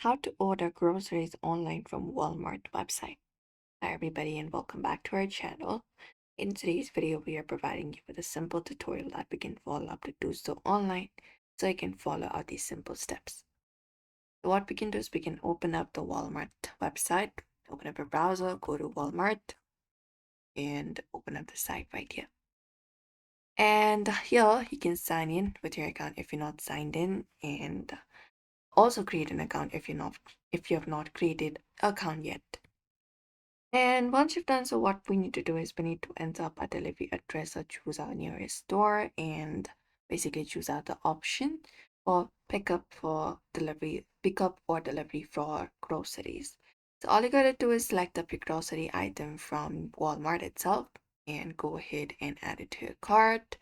How to order groceries online from Walmart website. Hi everybody and welcome back to our channel. In today's video, we are providing you with a simple tutorial that we can follow up to do so online so you can follow out these simple steps. So what we can do is we can open up the Walmart website, open up a browser, go to Walmart and open up the site right here. And here you can sign in with your account if you're not signed in, and also create an account if you have not created an account yet. And once you've done so, what we need to do is we need to enter up our delivery address or choose our nearest store and basically choose out the option for pickup or delivery for groceries. So all you gotta do is select up your grocery item from Walmart itself and go ahead and add it to your cart.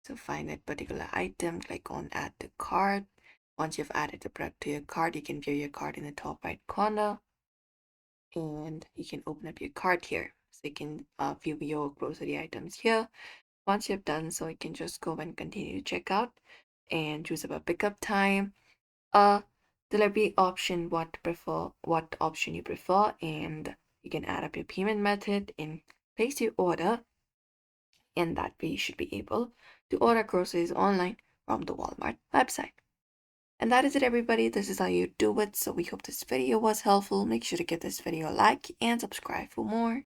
So find that particular item, click on add to cart. Once you've added the product to your cart, you can view your cart in the top right corner and you can open up your cart here. So you can view your grocery items here. Once you've done so, you can just go and continue to checkout and choose about pickup time, delivery option, what option you prefer, and you can add up your payment method and place your order. And that way you should be able to order groceries online from the Walmart website. And that is it, everybody. This is how you do it. So we hope this video was helpful. Make sure to give this video a like and subscribe for more.